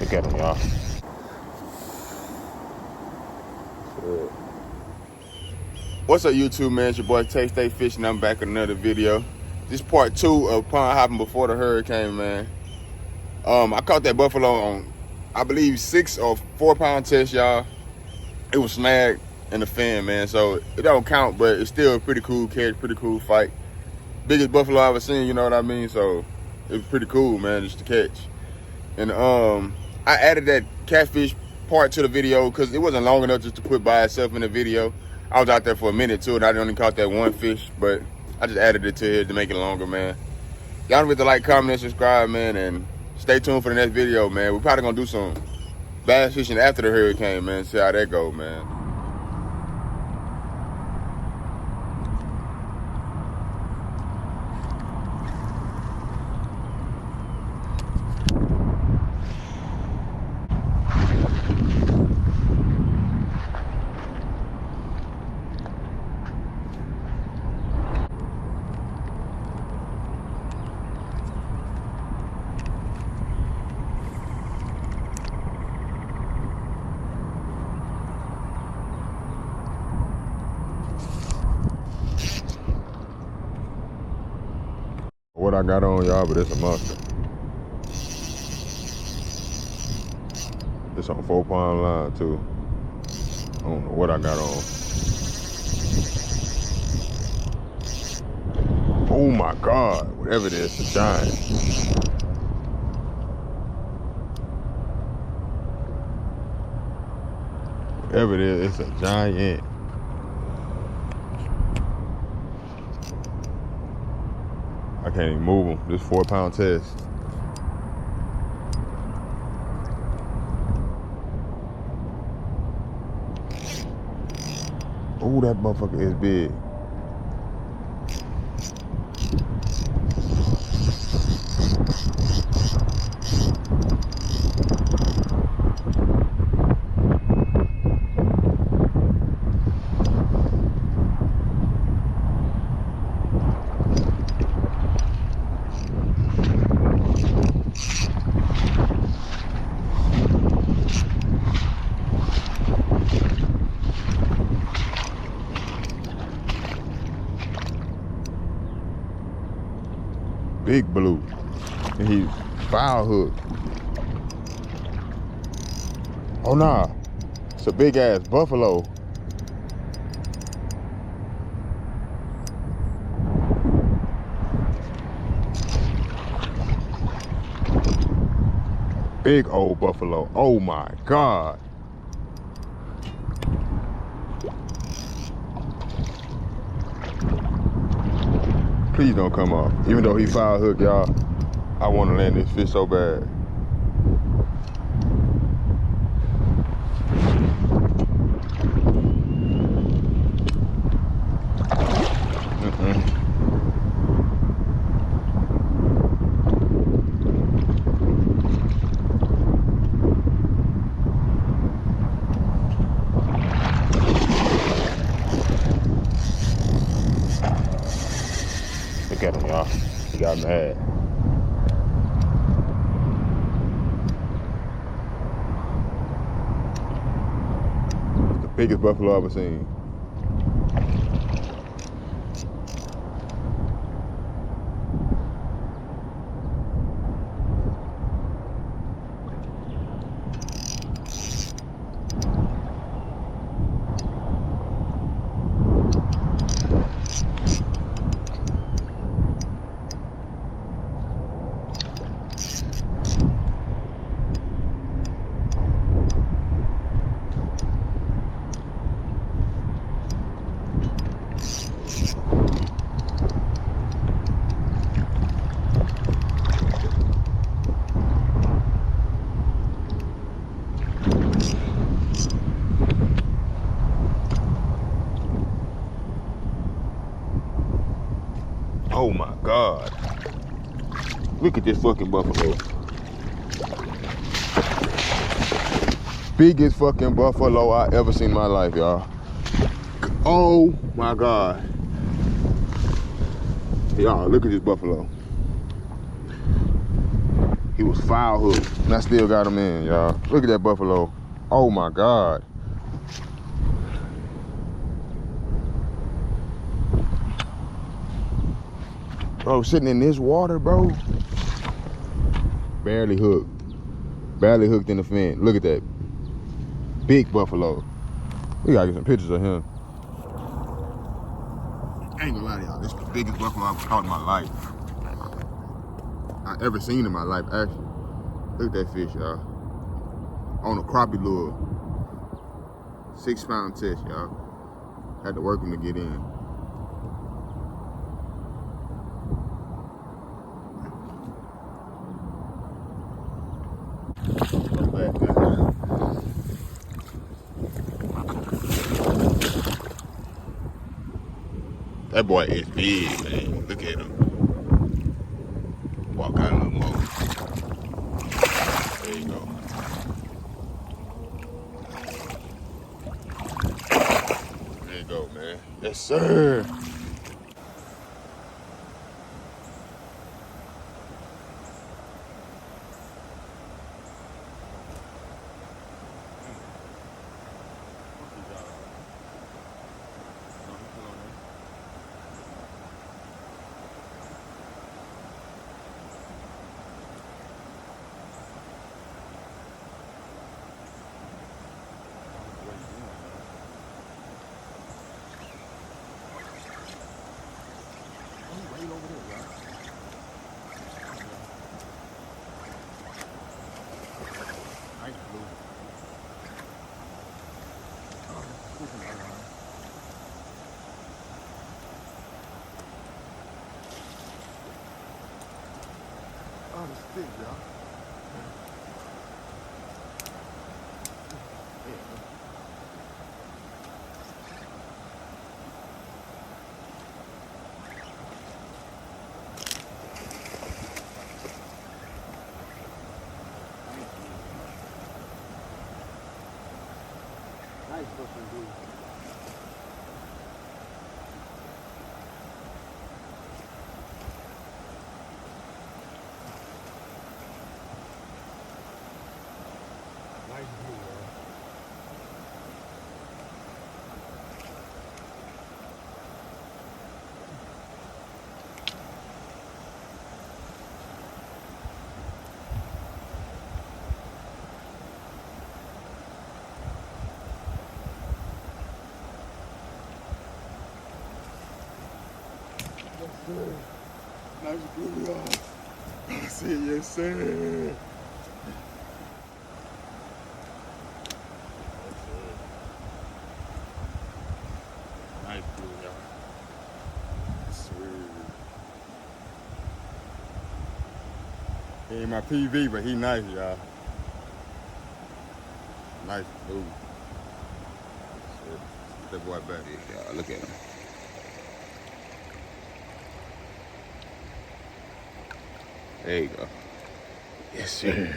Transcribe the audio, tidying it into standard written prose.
Look at him, y'all. What's up, YouTube, man? It's your boy Tay Stay Fishing. I'm back with another video. This part 2 of pond hopping before the hurricane, man. I caught that buffalo on, I believe, 6 or 4 pound test, y'all. It was snagged in the fin, man. So it don't count, but it's still a pretty cool catch, pretty cool fight. Biggest buffalo I ever seen, you know what I mean? So it was pretty cool, man, just to catch. And I added that catfish part to the video because it wasn't long enough just to put by itself in the video. I was out there for a minute too, and I only caught that one fish, but I just added it to here to make it longer, man. Y'all don't forget to like, comment, and subscribe, man, and stay tuned for the next video, man. We're probably gonna do some bass fishing after the hurricane, man. See how that go, man. What I got on, y'all, but it's a monster. It's on 4 pound line too. I don't know what I got on. Oh my God, whatever it is, it's a giant. Whatever it is, it's a giant. I can't even move him. This 4 pound test. Oh, that motherfucker is big. Big blue, and he's foul hooked. Oh nah, it's a big ass buffalo. Big old buffalo. Oh my God. Please don't come off. Even though he foul hook, y'all, I want to land this fish so bad. Look at him, y'all. He got mad. It's the biggest buffalo I've ever seen. Oh my God. Look at this fucking buffalo. Biggest fucking buffalo I ever seen in my life, y'all. Oh my God. Y'all, look at this buffalo. He was foul hooked, and I still got him in, y'all. Look at that buffalo. Oh my God. Bro, sitting in this water, bro. Barely hooked. Barely hooked in the fin. Look at that. Big buffalo. We gotta get some pictures of him. I ain't gonna lie to y'all. This is the biggest buffalo I've caught in my life. I've ever seen in my life, actually. Look at that fish, y'all. On a crappie lure. 6 pound test, y'all. Had to work him to get in. Come back, man. That boy is big, man. Look at him. Walk out a little more. There you go. There you go, man. Yes, sir. Oh, the stick, y'all. Nice looking dude. Nice view, bro. Yes, sir. Nice blue, y'all. I see it, yes, sir. Nice blue, y'all. Sweet. He ain't my PV, but he nice, y'all. Nice blue. Get that boy back. Y'all, look at him. There you go. Yes, sir.